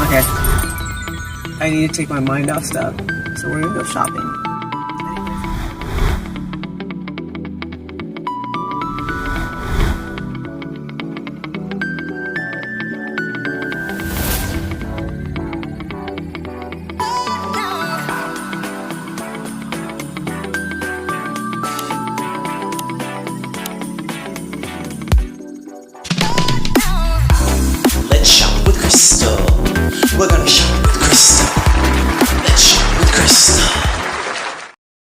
Okay. I need to take my mind off stuff. So we're gonna go shopping. Let's shop with Crystal. We're gonna shop with Crystal. Let's shop with Crystal.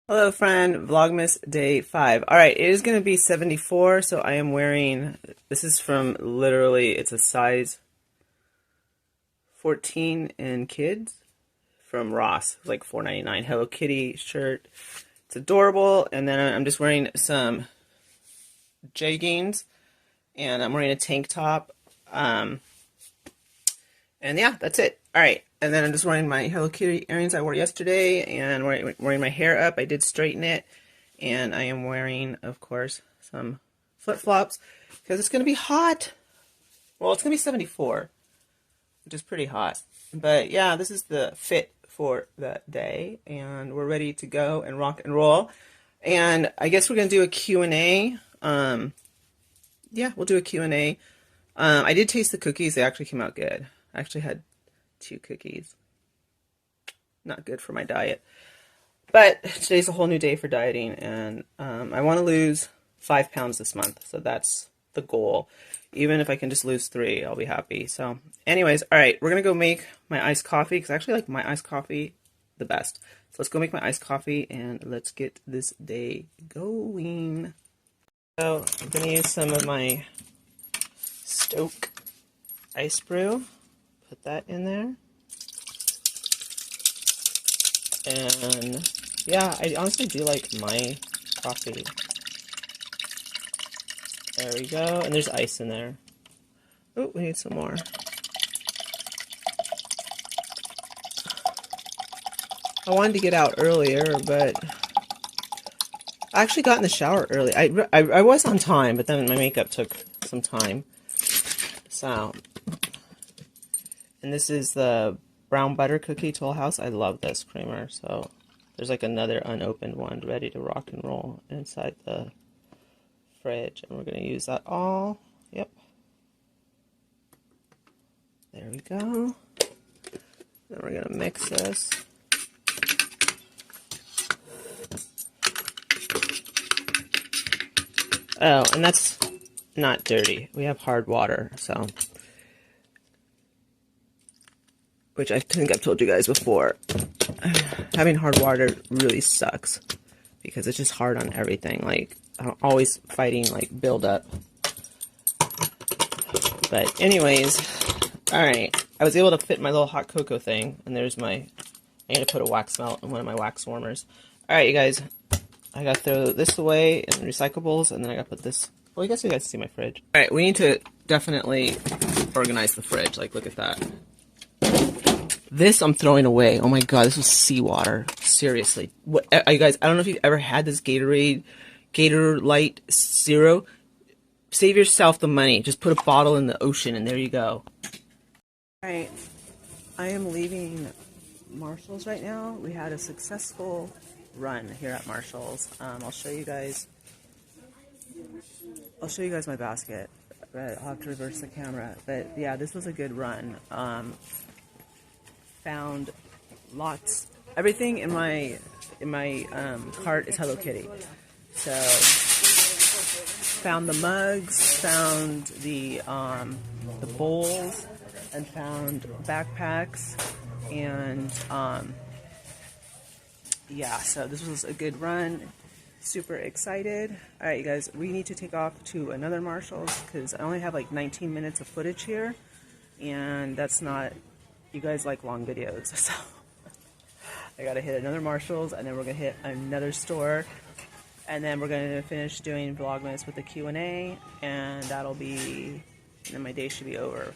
Hello friend, Vlogmas day 5. Alright, it is going to be 74, so I am wearing, this is from literally, it's a size 14 in kids from Ross. It's like $4.99. Hello Kitty shirt. It's adorable. And then I'm just wearing some jeggings, and I'm wearing a tank top. And yeah, that's it. Alright, and then I'm just wearing my Hello Kitty earrings I wore yesterday, and wearing my hair up. I did straighten it, and I am wearing, of course, some flip-flops, because it's going to be hot. Well, it's going to be 74, which is pretty hot. But yeah, this is the fit for the day, and we're ready to go and rock and roll. And I guess we're going to do a Q&A. Yeah, we'll do a Q&A. I did taste the cookies. They actually came out good. I actually had 2 cookies. Not good for my diet. But today's a whole new day for dieting, and I want to lose 5 pounds this month. So that's the goal. Even if I can just lose 3, I'll be happy. So anyways, all right, we're going to go make my iced coffee, because I actually like my iced coffee the best. So let's go make my iced coffee, and let's get this day going. So I'm going to use some of my Stoke ice brew. Put that in there. And yeah, I honestly do like my coffee. There we go. And there's ice in there. Oh, we need some more. I wanted to get out earlier, but I actually got in the shower early. I was on time, but then my makeup took some time. So, and this is the brown butter cookie Toll House. I love this creamer. So there's like another unopened one ready to rock and roll inside the fridge, and we're going to use that all. Yep. There we go. Then we're going to mix this. Oh, and that's not dirty. We have hard water, so, which I think I've told you guys before. Having hard water really sucks because it's just hard on everything. Like, I'm always fighting like buildup. But anyways, all right. I was able to fit my little hot cocoa thing, and there's my. I need to put a wax melt in one of my wax warmers. All right, you guys. I gotta throw this away in recyclables, and then I gotta put this. Well, I guess you guys see my fridge. All right, we need to definitely organize the fridge. Like, look at that. This I'm throwing away. Oh my god, this was seawater. Seriously. What, you guys, I don't know if you've ever had this Gatorade, Gator Light Zero. Save yourself the money. Just put a bottle in the ocean, and there you go. Alright, I am leaving Marshall's right now. We had a successful run here at Marshall's. I'll show you guys my basket, but I'll have to reverse the camera. But yeah, this was a good run. Found lots, everything in my cart is Hello Kitty. So found the mugs, found the bowls, and found backpacks, and yeah, so this was a good run. Super excited. Alright, you guys, we need to take off to another Marshall's because I only have like 19 minutes of footage here, and that's not, you guys like long videos, so I gotta hit another Marshall's, and then we're gonna hit another store, and then we're gonna finish doing Vlogmas with the Q&A, and that'll be, and then my day should be over.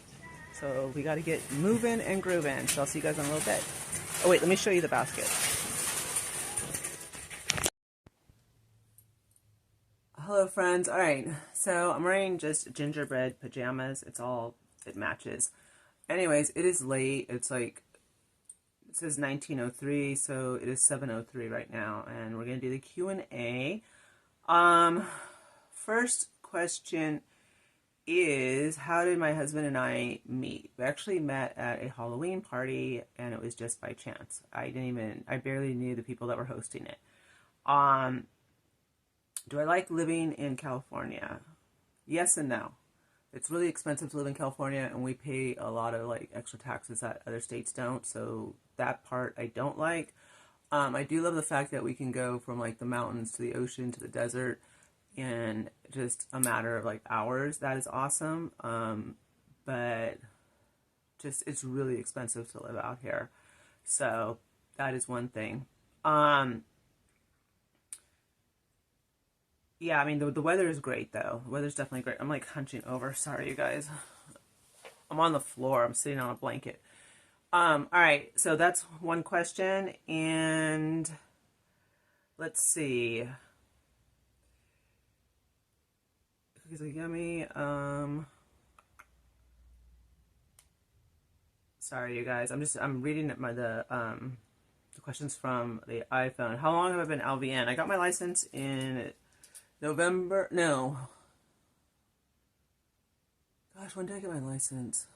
So we gotta get moving and grooving, so I'll see you guys in a little bit. Oh wait, let me show you the basket. Hello friends. Alright, so I'm wearing just gingerbread pajamas. It matches. anyways, it is late. It's like, it says 19:03, so it is 7:03 right now, and we're gonna do the Q&A. Um, First question is, how did my husband and I meet? We actually met at a Halloween party, and it was just by chance. I barely knew the people that were hosting it. Um, do I like living in California? Yes and no. It's really expensive to live in California, and we pay a lot of like extra taxes that other states don't. So that part I don't like. I do love the fact that we can go from like the mountains to the ocean to the desert in just a matter of like hours. That is awesome. But just it's really expensive to live out here. So that is one thing. Um, yeah, I mean the weather is great though. The weather's definitely great. I'm like hunching over. Sorry, you guys. I'm on the floor. I'm sitting on a blanket. All right. So that's one question, and let's see. Cookies are yummy. Sorry, you guys. I'm reading the questions from the iPhone. How long have I been LVN? I got my license in November. No. Gosh, when did I get my license?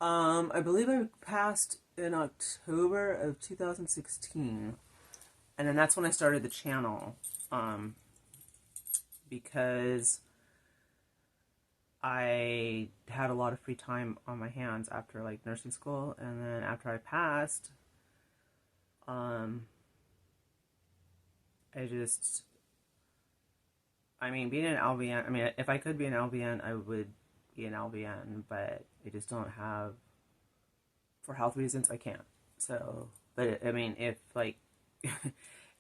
I believe I passed in October of 2016. And then that's when I started the channel. Because I had a lot of free time on my hands after like nursing school, and then after I passed, I just, I mean, being an LVN, I mean, if I could be an LVN, I would be an LVN, but I just don't have, for health reasons, I can't. So, but I mean, if like,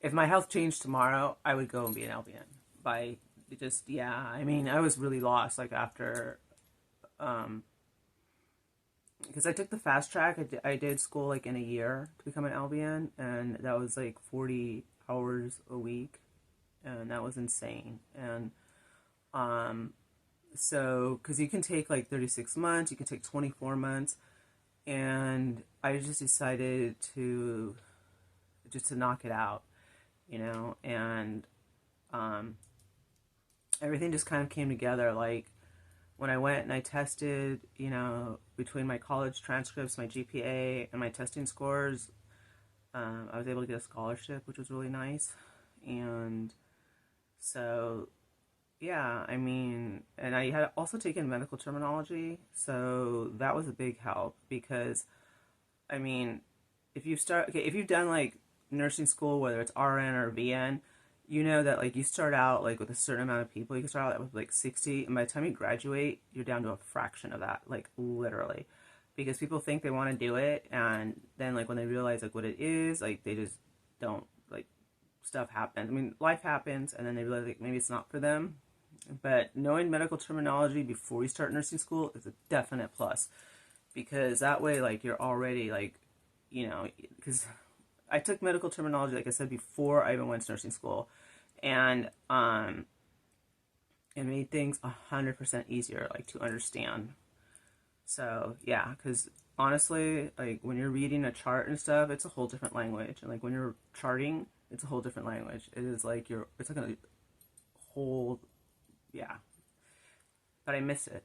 if my health changed tomorrow, I would go and be an LVN. By just, yeah, I mean, I was really lost, like, after, because I took the fast track. I did school, like, in a year to become an LVN, and that was, like, 40 hours a week, and that was insane. And, so, because you can take, like, 36 months, you can take 24 months, and I just decided to, just to knock it out, you know, and, everything just kind of came together. Like when I went and I tested, you know, between my college transcripts, my GPA, and my testing scores, I was able to get a scholarship, which was really nice. And so, yeah, I mean, and I had also taken medical terminology, so that was a big help because, I mean, if you've done like nursing school, whether it's RN or VN, you know that like you start out like with a certain amount of people. You can start out with like 60, and by the time you graduate, you're down to a fraction of that, like literally, because people think they want to do it, and then like when they realize like what it is, like they just don't, like stuff happens. I mean, life happens, and then they realize like maybe it's not for them. But knowing medical terminology before you start nursing school is a definite plus, because that way like you're already like, you know, because I took medical terminology, like I said, before I even went to nursing school, and it made things 100% easier, like to understand. So yeah, because honestly, like when you're reading a chart and stuff, it's a whole different language, and like when you're charting, it's a whole different language. It is like it's like a whole, yeah. But I miss it,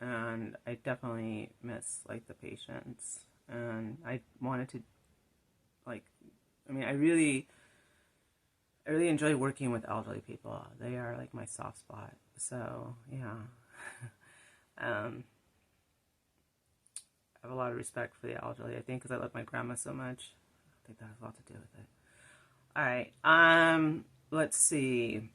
and I definitely miss like the patients, and I wanted to, like, I mean, I really enjoy working with elderly people. They are like my soft spot. So yeah, um, I have a lot of respect for the elderly. I think because I love my grandma so much. I think that has a lot to do with it. All right. Let's see.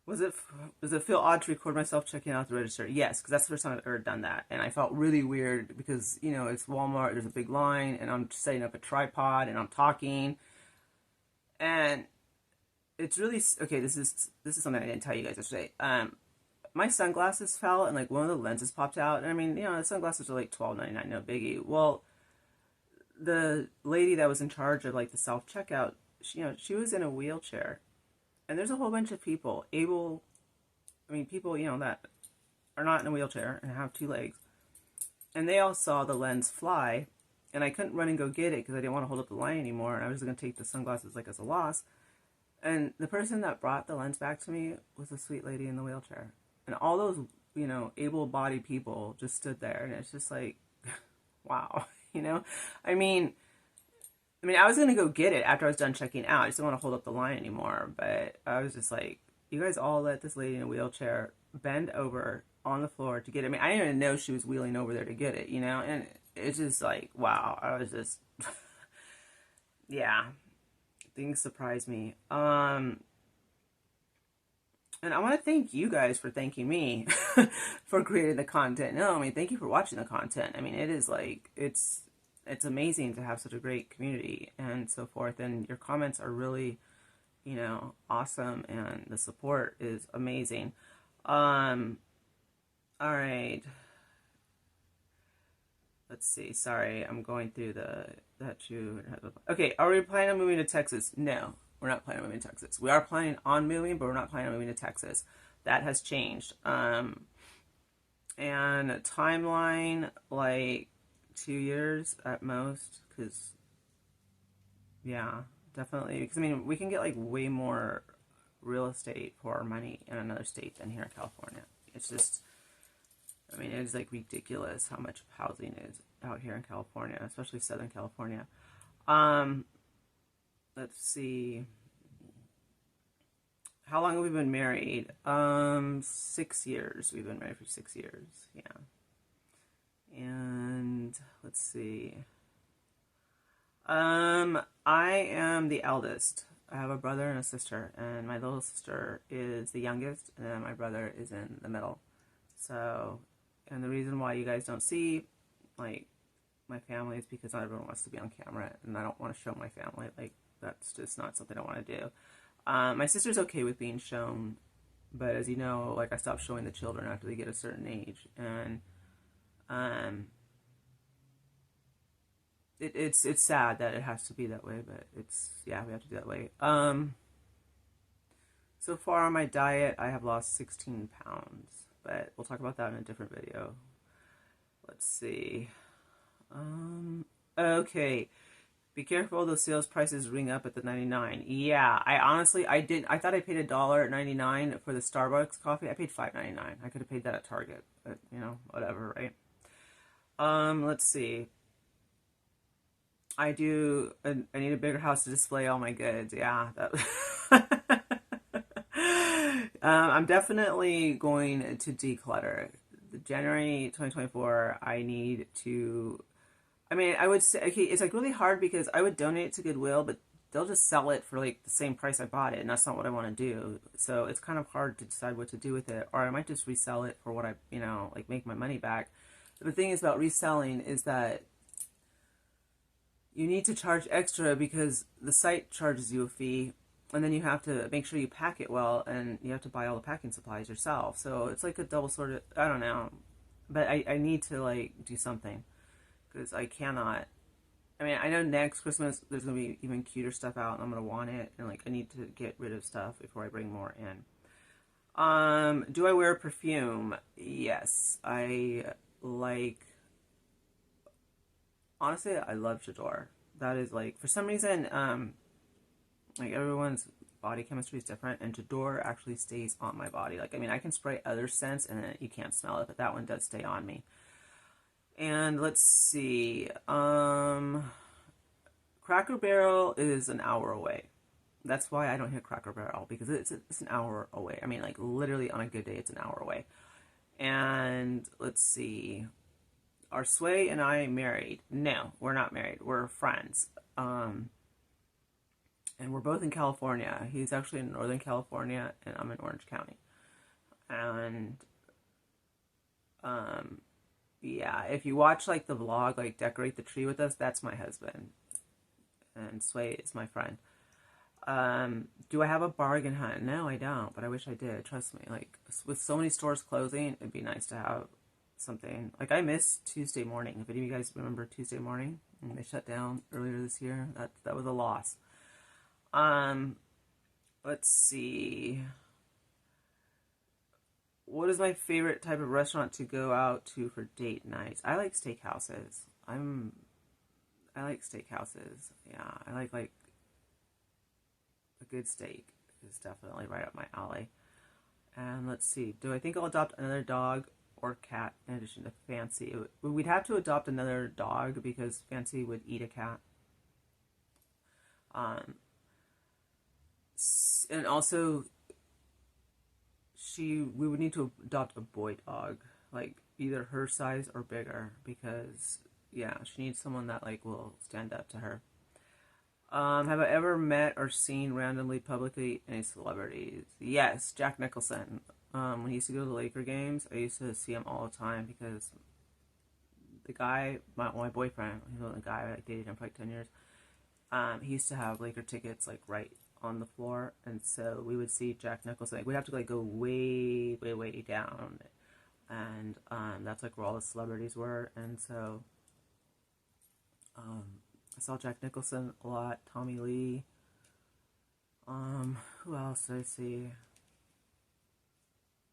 Was it Does it feel odd to record myself checking out the register? Yes, because that's the first time I've ever done that, and I felt really weird because, you know, it's Walmart. There's a big line, and I'm setting up a tripod, and I'm talking, and it's really okay. This is something I didn't tell you guys yesterday. My sunglasses fell, and like one of the lenses popped out, and I mean, you know, the sunglasses are like $12.99, no biggie. Well, the lady that was in charge of like the self checkout, you know, she was in a wheelchair, and there's a whole bunch of people, people, you know, that are not in a wheelchair and have 2 legs, and they all saw the lens fly, and I couldn't run and go get it because I didn't want to hold up the line anymore, and I was going to take the sunglasses like as a loss. And the person that brought the lens back to me was a sweet lady in the wheelchair, and all those, you know, able-bodied people just stood there, and it's just like, wow, you know. I mean, I was gonna go get it after I was done checking out. I just didn't want to hold up the line anymore. But I was just like, you guys all let this lady in a wheelchair bend over on the floor to get it. I mean, I didn't even know she was wheeling over there to get it, you know? And it's just like, wow. I was just, yeah, things surprised me. And I want to thank you guys for thanking me for creating the content. No, I mean, thank you for watching the content. I mean, it is like, it's amazing to have such a great community and so forth. And your comments are really, you know, awesome, and the support is amazing. All right. Let's see. Sorry, I'm going through that you. Okay, are we planning on moving to Texas? No, we're not planning on moving to Texas. We are planning on moving, but we're not planning on moving to Texas. That has changed. And timeline, like 2 years at most, because yeah, definitely. Because I mean, we can get like way more real estate for our money in another state than here in California. It's just, I mean, it's like ridiculous how much housing is out here in California, especially Southern California. Let's see. How long have we been married? 6 years. We've been married for 6 years. Yeah. And let's see. I am the eldest. I have a brother and a sister, and my little sister is the youngest, and then my brother is in the middle. So, and the reason why you guys don't see, like, my family is because not everyone wants to be on camera, and I don't want to show my family. Like, that's just not something I want to do. My sister's okay with being shown, but as you know, like, I stopped showing the children after they get a certain age, and it's sad that it has to be that way, but it's, yeah, we have to do that way. So far on my diet, I have lost 16 pounds, but we'll talk about that in a different video. Let's see. Okay. Be careful, those sales prices ring up at the 99. Yeah, I thought I paid $1.99 for the Starbucks coffee. I paid $5.99. I could have paid that at Target, but, you know, whatever, right? Let's see. I need a bigger house to display all my goods. Yeah. I'm definitely going to declutter. January 2024, I need to, I mean, I would say, okay, it's like really hard because I would donate it to Goodwill, but they'll just sell it for like the same price I bought it, and that's not what I want to do. So it's kind of hard to decide what to do with it, or I might just resell it for what I, you know, like make my money back. But the thing is about reselling is that you need to charge extra because the site charges you a fee, and then you have to make sure you pack it well, and you have to buy all the packing supplies yourself. So it's like a double sort of, I don't know. But I need to, like, do something, because I cannot, I mean, I know next Christmas there's going to be even cuter stuff out, and I'm going to want it, and, like, I need to get rid of stuff before I bring more in. Do I wear perfume? Yes. Honestly, I love J'adore. That is, like, for some reason, like, everyone's body chemistry is different, and J'adore actually stays on my body. Like, I mean, I can spray other scents, and you can't smell it, but that one does stay on me. And let's see, Cracker Barrel is an hour away. That's why I don't hit Cracker Barrel, because it's an hour away. I mean, like, literally on a good day, it's an hour away. And let's see, are Sway and I married? No, we're not married. We're friends. And we're both in California. He's actually in Northern California, and I'm in Orange County. And, yeah, if you watch, like, the vlog, like, Decorate the Tree with Us, that's my husband. And Sway is my friend. Do I have a bargain hunt? No, I don't, but I wish I did. Trust me. Like, with so many stores closing, it'd be nice to have something. Like, I miss Tuesday morning. If any of you guys remember Tuesday morning, when they shut down earlier this year, that was a loss. Let's see. what is my favorite type of restaurant to go out to for date nights? I like steakhouses. I like steakhouses. Yeah, I like a good steak is definitely right up my alley. And let's see, do I think I'll adopt another dog or cat in addition to Fancy? We'd have to adopt another dog because Fancy would eat a cat. Um, and also, we would need to adopt a boy dog, like either her size or bigger, because yeah, she needs someone that like will stand up to her. Have I ever met or seen randomly publicly any celebrities? Yes, Jack Nicholson. When he used to go to the Laker games, I used to see him all the time because the guy, my boyfriend, he was the guy I dated him for like 10 years. He used to have Laker tickets like right on the floor, and so we would see Jack Nicholson. Like, we'd have to like go way, way, way down, and that's like where all the celebrities were. And so I saw Jack Nicholson a lot, Tommy Lee. Who else did I see?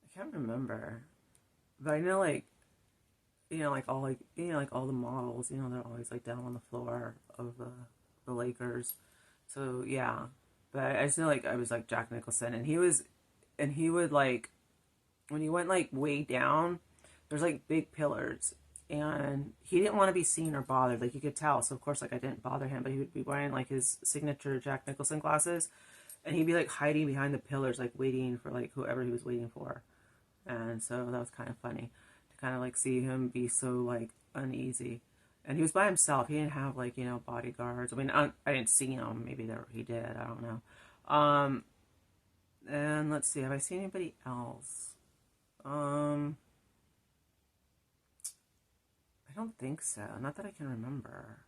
I can't remember, but I know like like all the models. They're always like down on the floor of the Lakers. So yeah, but I just know like I was like Jack Nicholson, and he would like when he went like way down, there's like big pillars, and he didn't want to be seen or bothered. Like, you could tell. So of course, like, I didn't bother him, but he would be wearing like his signature Jack Nicholson glasses, and he'd be like hiding behind the pillars, like waiting for like whoever he was waiting for. And so that was kind of funny to kind of like see him be so like uneasy. And he was by himself. He didn't have like bodyguards. I mean, I didn't see him. Maybe there he did. I don't know. And let's see. Have I seen anybody else? I don't think so. Not that I can remember.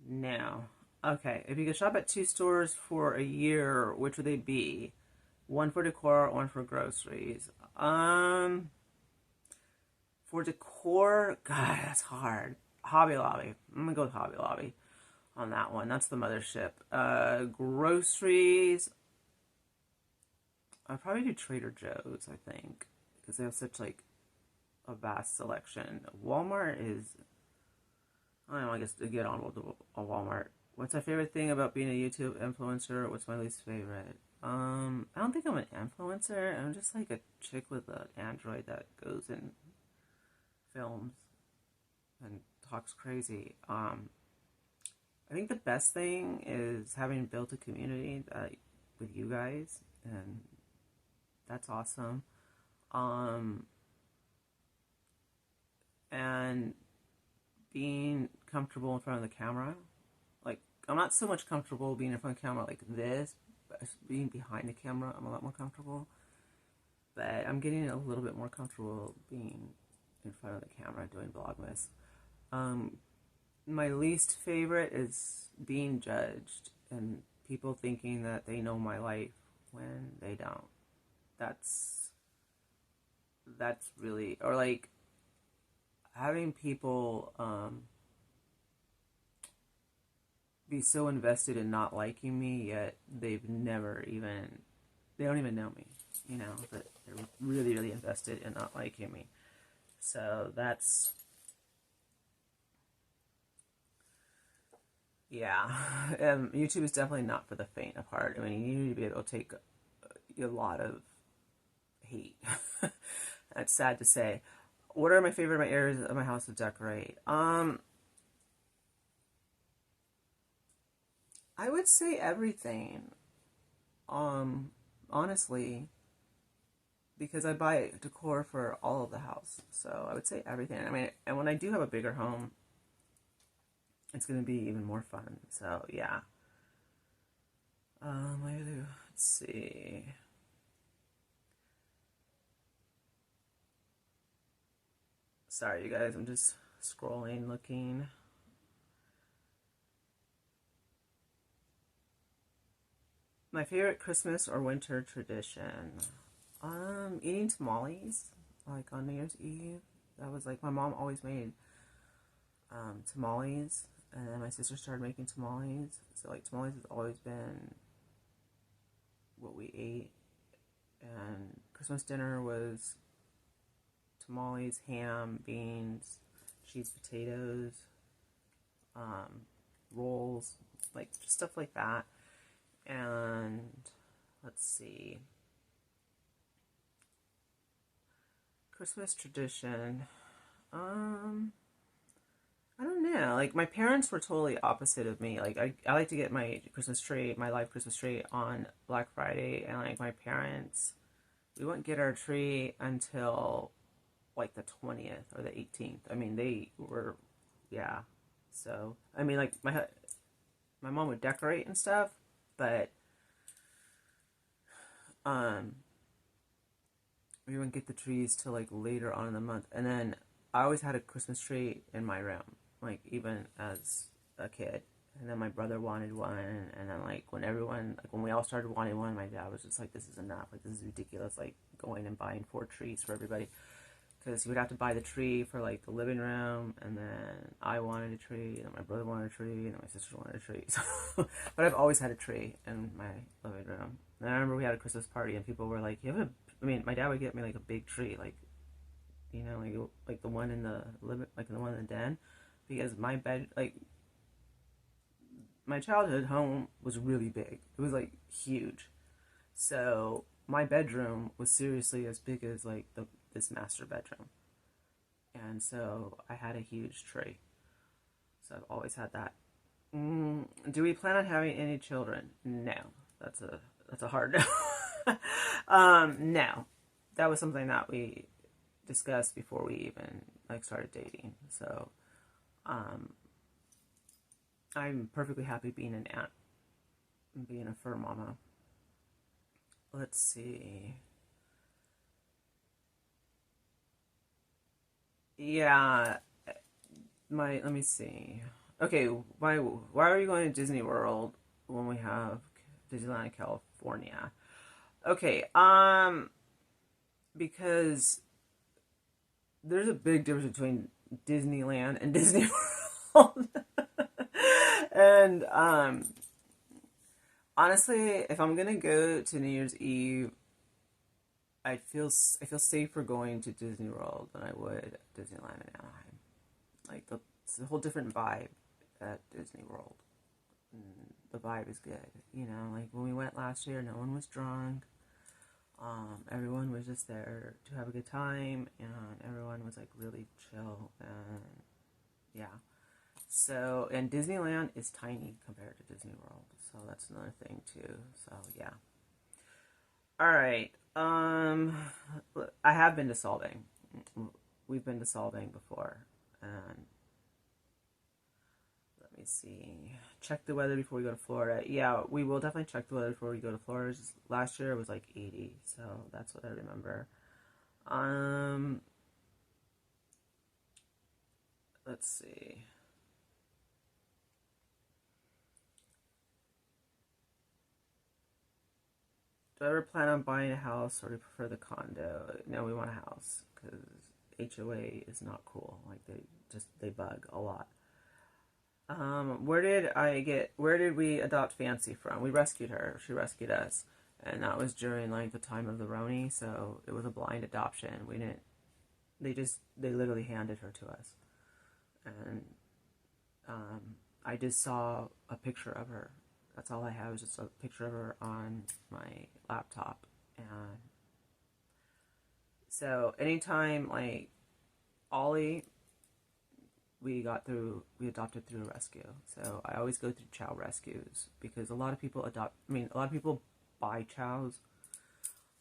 No. Okay. If you could shop at two stores for a year, which would they be? One for decor, one for groceries. For decor, God, that's hard. Hobby Lobby. I'm gonna go with Hobby Lobby on that one. That's the mothership. Groceries. I'd probably do Trader Joe's, I think, because they have such like a vast selection. Walmart is, I don't know, I guess to get on with a Walmart. What's my favorite thing about being a YouTube influencer? What's my least favorite? I don't think I'm an influencer. I'm just like a chick with an Android that goes and films and talks crazy. I think the best thing is having built a community with you guys, and that's awesome. And being comfortable in front of the camera. Like, I'm not so much comfortable being in front of the camera like this, but being behind the camera, I'm a lot more comfortable. But I'm getting a little bit more comfortable being in front of the camera doing Vlogmas. My least favorite is being judged and people thinking that they know my life when they don't. That's really, or like having people be so invested in not liking me, yet they don't even know me, but they're really, really invested in not liking me. So that's, yeah. YouTube is definitely not for the faint of heart. I mean, you need to be able to take a lot of hate. That's sad to say. What are my favorite areas of my house to decorate? I would say everything. Honestly, because I buy decor for all of the house, so I would say everything. I mean, and when I do have a bigger home, it's gonna be even more fun. So yeah. Let's see. Sorry, you guys. I'm just scrolling, looking. My favorite Christmas or winter tradition. Eating tamales, like on New Year's Eve. That was like, my mom always made tamales, and then my sister started making tamales. So like tamales has always been what we ate. And Christmas dinner was tamales, ham, beans, cheese potatoes, rolls, like just stuff like that. And let's see, Christmas tradition. I don't know. Like my parents were totally opposite of me. Like I like to get my Christmas tree, my live Christmas tree on Black Friday, and like my parents, we wouldn't get our tree until like the 20th or the 18th. I mean, they were, yeah. So I mean, like my mom would decorate and stuff, but um, we wouldn't get the trees till like later on in the month. And then I always had a Christmas tree in my room, like even as a kid. And then my brother wanted one, and then like when we all started wanting one, my dad was just like, "This is enough. Like this is ridiculous. Like going and buying 4 trees for everybody." Because he would have to buy the tree for like the living room, and then I wanted a tree, and then my brother wanted a tree, and then my sister wanted a tree. So, but I've always had a tree in my living room. And I remember we had a Christmas party, and people were like, "You have a?" I mean, my dad would get me like a big tree, like like the one in the living, like the one in the den, because my bed, like my childhood home was really big. It was like huge. So my bedroom was seriously as big as like this master bedroom. And so I had a huge tree. So I've always had that. Do we plan on having any children? No. That's a hard no. No. That was something that we discussed before we even like started dating. So I'm perfectly happy being an aunt and being a fur mama. Let's see. Yeah, let me see. Okay, why are you going to Disney World when we have Disneyland California? Okay, because there's a big difference between Disneyland and Disney World. And honestly, if I'm gonna go to New Year's Eve, I feel safer going to Disney World than I would Disneyland in Anaheim. Like it's a whole different vibe at Disney World. The vibe is good, you know. Like when we went last year, no one was drunk. Everyone was just there to have a good time, and everyone was like really chill, and yeah. So, and Disneyland is tiny compared to Disney World, so that's another thing too. So yeah. All right. I have been to Solvang. We've been to Solvang before, and let me see. Check the weather before we go to Florida. Yeah, we will definitely check the weather before we go to Florida. Last year it was like 80, so that's what I remember. Let's see. Do I ever plan on buying a house, or do you prefer the condo? No, we want a house because HOA is not cool. Like they bug a lot. Where did we adopt Fancy from? We rescued her. She rescued us. And that was during like the time of the Roni, so it was a blind adoption. We didn't, they literally handed her to us. And, I just saw a picture of her. That's all I have is just a picture of her on my laptop. And so anytime like Ollie, we adopted through a rescue. So I always go through chow rescues because a lot of people a lot of people buy chows,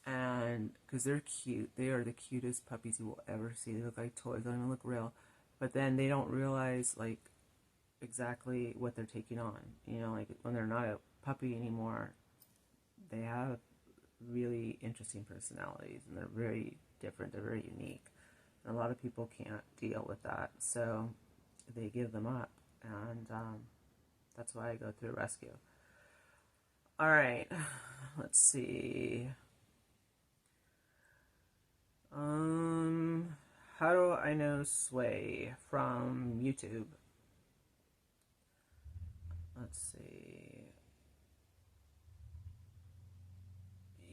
and because they're cute. They are the cutest puppies you will ever see. They look like toys. They don't even look real. But then they don't realize like exactly what they're taking on. You know, like when they're not a puppy anymore, they have really interesting personalities, and they're very different. They're very unique. And a lot of people can't deal with that. So they give them up, and that's why I go through rescue. All right, let's see. How do I know Sway from YouTube? Let's see.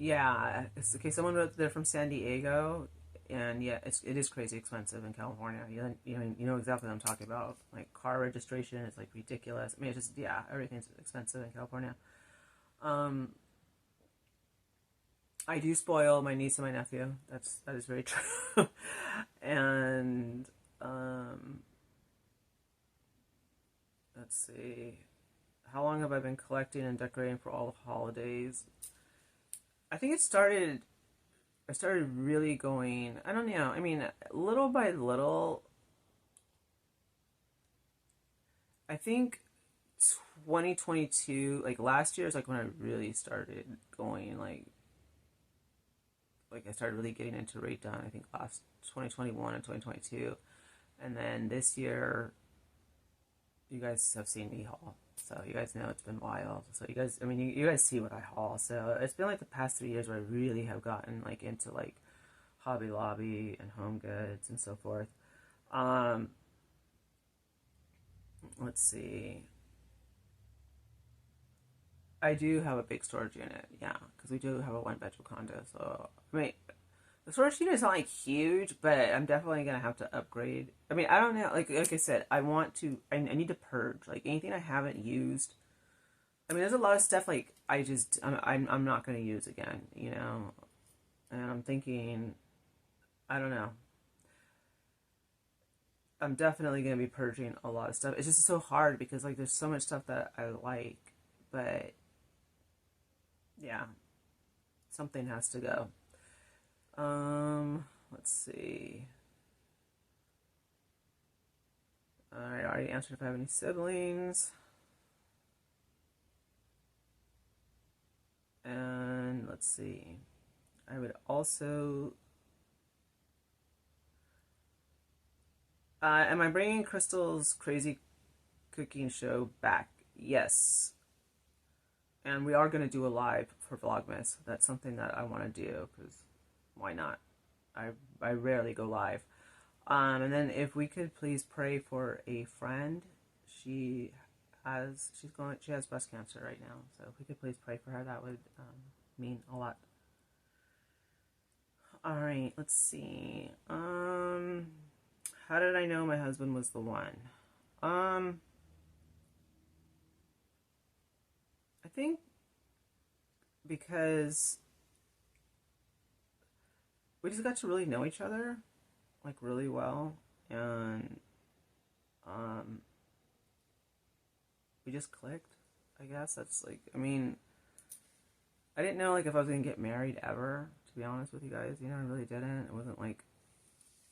Yeah, it's okay. Someone wrote they're from San Diego, and yeah, it is crazy expensive in California. You know exactly what I'm talking about. Like car registration is like ridiculous. I mean, it's just yeah, everything's expensive in California. Um, I do spoil my niece and my nephew. That is very true. And um, let's see, how long have I been collecting and decorating for all the holidays? I think it started. I started really going. I don't know. I mean, little by little. I think 2022, like last year, is like when I really started going like I started really getting into rate done. I think last 2021 and 2022, and then this year, you guys have seen me haul, so you guys know it's been wild. So you guys, I mean, you guys see what I haul. So it's been like the past 3 years where I really have gotten like into like Hobby Lobby and Home Goods and so forth. Um, let's see. I do have a big storage unit, yeah, because we do have a one-bedroom condo. So I mean, the storage unit is not like huge, but I'm definitely gonna have to upgrade. I mean, I don't know. Like I said, I want to. I need to purge like anything I haven't used. I mean, there's a lot of stuff like I'm not gonna use again, you know. And I'm thinking, I don't know. I'm definitely gonna be purging a lot of stuff. It's just so hard because like there's so much stuff that I like, but yeah, something has to go. Let's see. I already answered if I have any siblings. And let's see. I would also. Am I bringing Crystal's crazy cooking show back? Yes. And we are going to do a live for Vlogmas. That's something that I want to do because why not? I rarely go live. And then if we could please pray for a friend. She has breast cancer right now. So if we could please pray for her, that would mean a lot. All right, let's see. How did I know my husband was the one? I think because we just got to really know each other, like really well, and um, we just clicked. I guess that's like, I mean, I didn't know like if I was gonna get married ever. To be honest with you guys, you know, I really didn't. It wasn't like,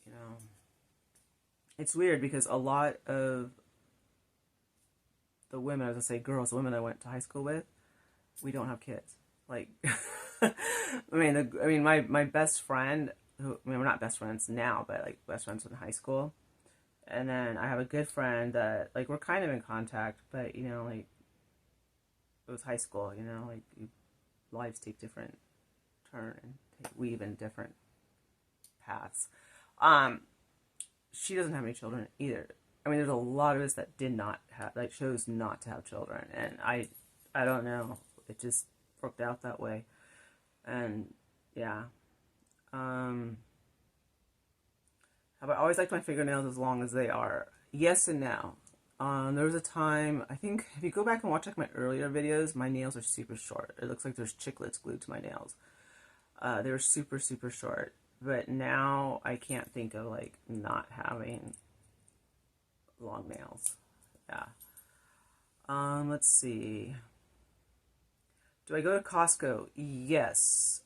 you know, it's weird because a lot of the women, I was gonna say girls, the women I went to high school with, we don't have kids. Like, my best friend, who, I mean, we're not best friends now, but like best friends in high school. And then I have a good friend that like we're kind of in contact, but you know, like it was high school, you know, like lives take different turn and weave in different paths. Um, she doesn't have any children either. I mean, there's a lot of us that did not have, like, chose not to have children, and I don't know. It just worked out that way, and yeah. Um, have I always liked my fingernails as long as they are? Yes and no. There was a time, I think, if you go back and watch like my earlier videos, my nails are super short. It looks like there's chiclets glued to my nails. They were super, super short. But now I can't think of like not having long nails. Yeah. Let's see. Do I go to Costco? Yes.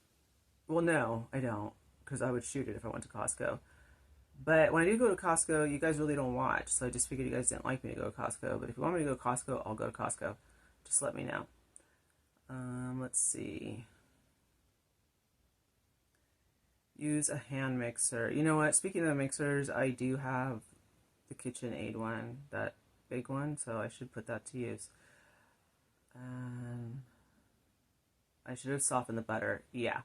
Well, no, I don't, because I would shoot it if I went to Costco. But when I do go to Costco, you guys really don't watch, so I just figured you guys didn't like me to go to Costco. But if you want me to go to Costco, I'll go to Costco. Just let me know. Let's see. Use a hand mixer. You know what? Speaking of mixers, I do have the KitchenAid one, that big one, so I should put that to use. I should have softened the butter. Yeah.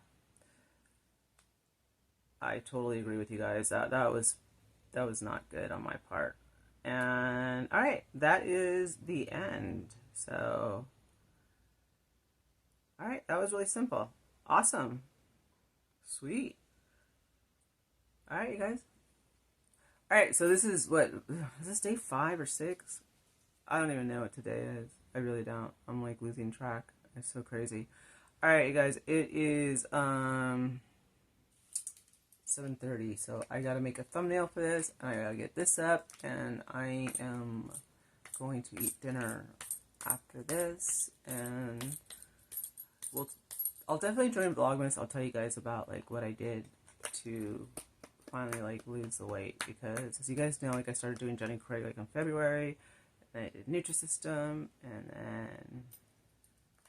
I totally agree with you guys. That was not good on my part. And all right, that is the end. So all right, that was really simple. Awesome. Sweet. Alright, you guys. Alright, so this is what, is this day 5 or 6? I don't even know what today is. I really don't. I'm like losing track. It's so crazy. Alright, you guys, it is 7:30, so I gotta make a thumbnail for this, and I gotta get this up, and I am going to eat dinner after this, and I'll definitely join Vlogmas. I'll tell you guys about like what I did to finally like lose the weight, because as you guys know, like I started doing Jenny Craig like in February, and I did Nutrisystem, and then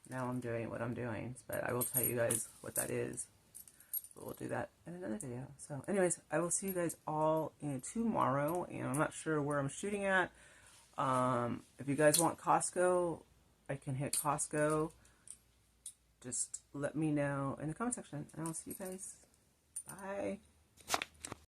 now I'm doing what I'm doing, but I will tell you guys what that is. But we'll do that in another video. So anyways, I will see you guys all in tomorrow, and I'm not sure where I'm shooting at. If you guys want Costco, I can hit Costco. Just let me know in the comment section, and I'll see you guys. Bye.